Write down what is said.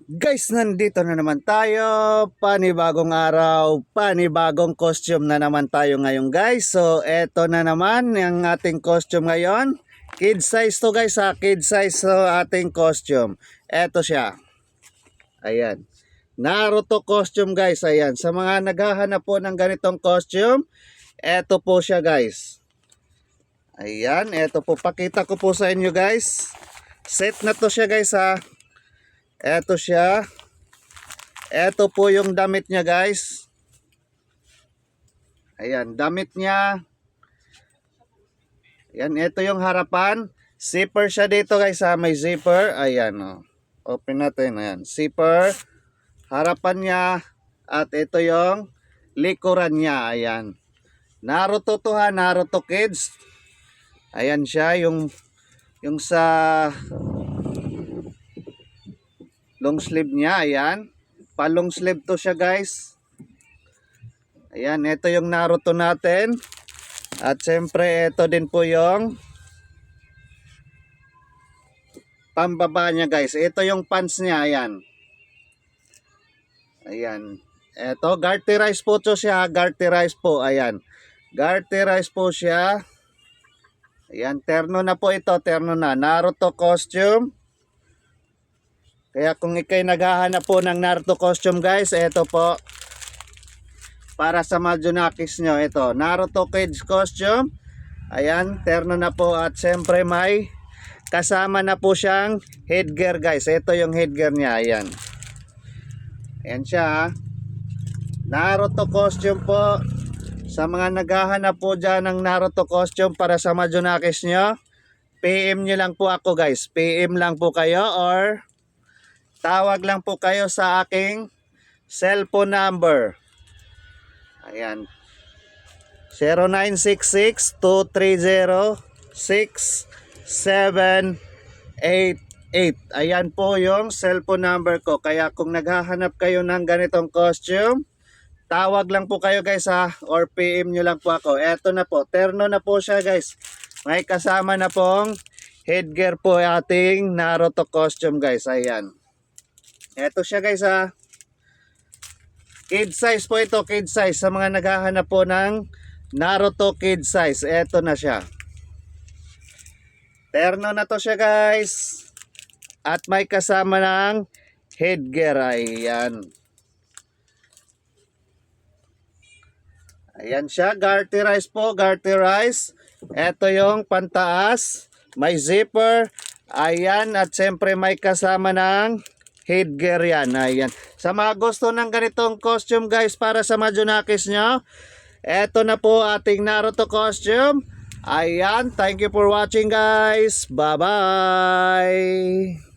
Guys, nandito na naman tayo. Panibagong araw, panibagong costume na naman tayo ngayon guys. So, eto na naman ang ating costume ngayon. Kid size to guys ha, kid size to ating costume. Eto siya. Ayan. Naruto costume guys, ayan. Sa mga naghahanap po ng ganitong costume, eto po siya guys. Ayan, eto po. Pakita ko po sa inyo guys. Set na to siya guys ha. Eto siya. Eto po yung damit niya guys. Ayan, damit niya. Ayan, eto yung harapan. Zipper siya dito guys ha. May zipper. Ayan o. Open natin. Ayan, zipper. Harapan niya. At ito yung likuran niya. Ayan. Naruto to ha. Naruto kids. Ayan siya. Yung sa long sleeve niya, ayan. Pa-long sleeve to siya guys. Ayan, ito yung Naruto natin. At syempre, ito din po yung pambaba niya guys. Ito yung pants niya, ayan. Ayan. Ito, garterize po to siya. Garterize po, ayan. Garterize po siya. Ayan, terno na po ito. Terno na. Naruto costume. Kaya kung ikay naghahanap po ng Naruto costume guys, ito po. Para sa Junakis nyo, ito. Naruto kids costume. Ayan, terno na po at siyempre may kasama na po siyang headgear guys. Ito yung headgear niya, ayan. Ayan siya ha. Naruto costume po. Sa mga naghahanap po dyan ng Naruto costume para sa Junakis nyo, PM nyo lang po ako guys. PM lang po kayo or tawag lang po kayo sa aking cellphone number. Ayan. 0966-230-6788. Ayan po yung cellphone number ko. Kaya kung naghahanap kayo ng ganitong costume, tawag lang po kayo guys ha. Or PM nyo lang po ako. Eto na po. Terno na po siya guys. May kasama na pong headgear po ating Naruto costume guys. Ayan. Eto siya guys ha. Kid size po ito, kid size. Sa mga naghahanap po ng Naruto kid size, eto na siya. Terno na to siya guys. At may kasama ng headgear. Ayan. Ayan siya, garterize po, garterize. Eto yung pantaas. May zipper. Ayan, at siyempre may kasama ng headgear yan. Ayan. Sa mga gusto ng ganitong costume guys para sa Junakis nyo, eto na po ating Naruto costume. Ayan. Thank you for watching guys. Bye bye.